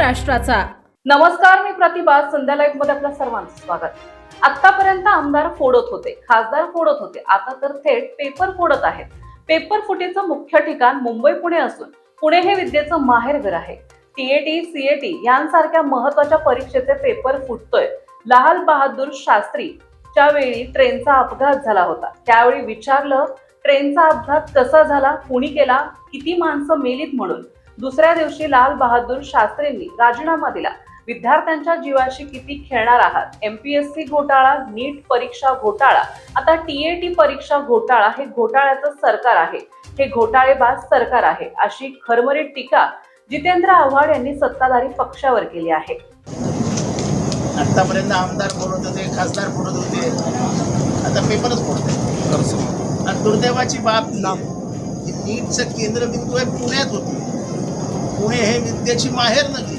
महाराष्ट्राचा। नमस्कार, मी प्रतिभा। संध्या लाईव्ह मध्ये आपल्या सर्वांचं स्वागत। आतापर्यंत आमदार फोडत होते, खासदार फोडत होते, आता तर थेट पेपर फोडत आहेत। पेपर फुटीचं मुख्य ठिकाण मुंबई पुणे असून पुणे हे विद्येचं माहेरघर आहे। टीएटी, सीएटी यांसारख्या महत्त्वाच्या परीक्षेचे पेपर फुटतोय। लाल बहादूर शास्त्रीच्या वेळी ट्रेनचा अपघात झाला होता, त्यावेळी विचारलं ट्रेनचा अपघात कसा झाला, कुणी केला, किती माणसं मेलीत म्हणून। दुसऱ्या दिवशी लाल बहादूर शास्त्रींनी राजीनामा दिला। विद्यार्थ्यांच्या जीवाशी किती खेळणार आहात? एमपीएससी घोटाळा, नीट परीक्षा घोटाळा, आता टीएटी परीक्षा घोटाळा, हे घोटाळ्याचं सरकार आहे, हे घोटाळेबाज सरकार आहे, अशी खरमरीत टीका जितेंद्र आव्हाड यांनी सत्ताधारी पक्षावर केली आहे। आतापर्यंत आमदार फोडत होते, खासदार फोडत होते, आता पेपरच फोडते। आणि दुर्दैवाची बाब नीटचं केंद्रबिंदू आहे पुण्यात होती। पुणे हे विद्येची माहेर नदी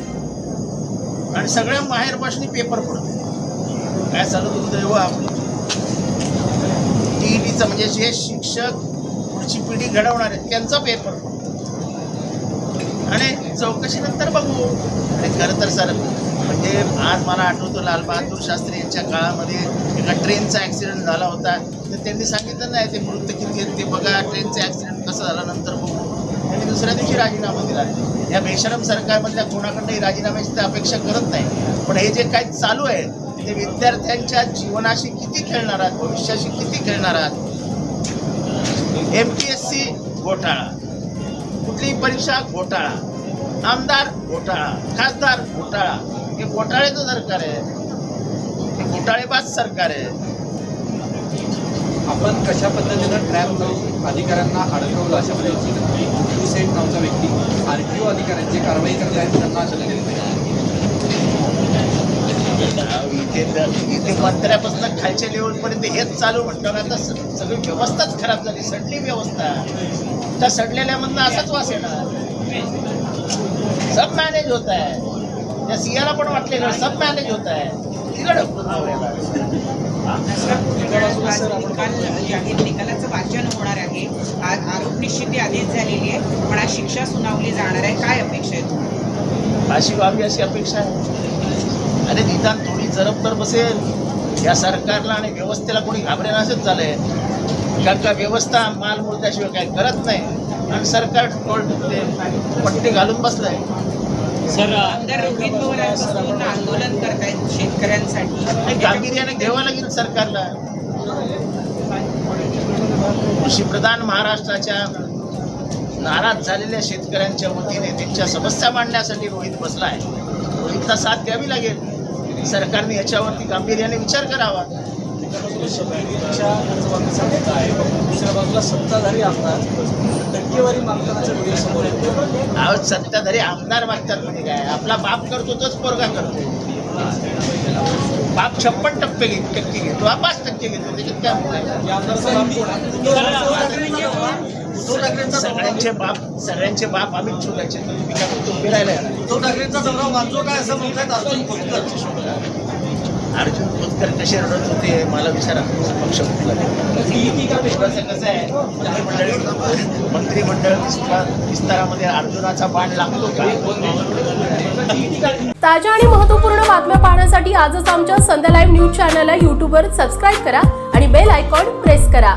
आणि सगळ्या माहेरपासून पेपर पडतो। काय झालं दुर्दैव आपलं टीईटीचं, म्हणजे जे शिक्षक पुढची पिढी घडवणार आहेत त्यांचा पेपर पडतो आणि चौकशीनंतर बघू। आणि खरं तर सर, म्हणजे आज मला आठवतं लाल बहादूर शास्त्री यांच्या काळामध्ये एका ट्रेनचा ॲक्सिडेंट झाला होता, तर त्यांनी सांगितलं नाही ते मृत किती आहेत ते बघा, ट्रेनचा ॲक्सिडेंट कसा झाला नंतर बघू। त्यांनी दुसऱ्या दिवशी राजीनामा दिला। या बेशरम सरकारमधल्या कोणाकडनंही राजीनाम्याची अपेक्षा करत नाही, पण हे जे काही चालू आहे ते विद्यार्थ्यांच्या जीवनाशी किती खेळणार आहात, भविष्याशी किती खेळणार आहात। एमपीएससी घोटाळा, कुठलीही परीक्षा घोटाळा, आमदार घोटाळा, खासदार घोटाळा, हे घोटाळ्याचं सरकार आहे, हे घोटाळेबाज सरकार आहे। आपण कशा पद्धतीनं ट्रॅप लावून अधिकाऱ्यांना अडकवलं, अशा पद्धतीने सेट नावचा व्यक्ती आरटीओ अधिकाऱ्यांची कारवाई करत आहेत, त्यांना अडकवलं गेलं इथे मंत्र्यापासून खालच्या लेवलपर्यंत हेच चालू म्हटलं, आता सगळी व्यवस्थाच खराब झाली, सडली व्यवस्था। त्या सडलेल्यामधनं असाच वास येणार। सब मॅनेज होत आहे, त्या सीआला पण वाटलेलं सब मॅनेज होत आहे। निकालाचं वाचन होणार आहे, आरोप निश्चिती आधीच झालेली आहे, पण आज शिक्षा सुनावली जाणार आहे, काय अपेक्षा आहे? फाशी व्हावी अशी अपेक्षा आहे। अरे निदान थोडी जरब तर बसेल या सरकारला आणि व्यवस्थेला, कोणी घाबरेन असंच झालंय। कारण का व्यवस्था माल मुर्द्याशिवाय काय करत नाही आणि सरकार टोल ठुकते पट्टी घालून बसलंय। आमदार रोहित पवार आंदोलन करतायत शेतकऱ्यांसाठी, गांभीर्याने घ्यावं लागेल सरकारला। कृषीप्रधान महाराष्ट्राच्या नाराज झालेल्या शेतकऱ्यांच्या वतीने त्यांच्या समस्या मांडण्यासाठी रोहित बसला आहे। रोहितला साथ द्यावी लागेल। सरकारने याच्यावरती गांभीर्याने विचार करावा। दुसऱ्या बाजूला सत्ताधारी आमदार टक्केवारी मागतानाचा व्हिडिओ समोर येतो। सत्ताधारी आमदार मागतात म्हणजे काय? आपला बाप करतो तोच पोरगा करतो। बाप 56% घेतो, हा 5% घेतो, त्याच्यात काय? सगळ्यांचे बाप आम्हीच शोधायचे। तुम्ही काय म्हणतो उभे राहिलाय? उद्धव ठाकरेंचा दौरा वाचतो काय असं म्हणतात अर्जुन खोतकर कसे रडत होते मला विचारा। पक्ष कसं आहे, मंत्रिमंडळ विस्तारामध्ये अर्जुनाचा बाण लागतो का? ताज्या आणि महत्त्वपूर्ण बातम्या पाहण्यासाठी आजच आमच्या संध्या लाईव्ह न्यूज चॅनलला YouTubeवर सबस्क्राईब करा आणि बेल आयकॉन प्रेस करा।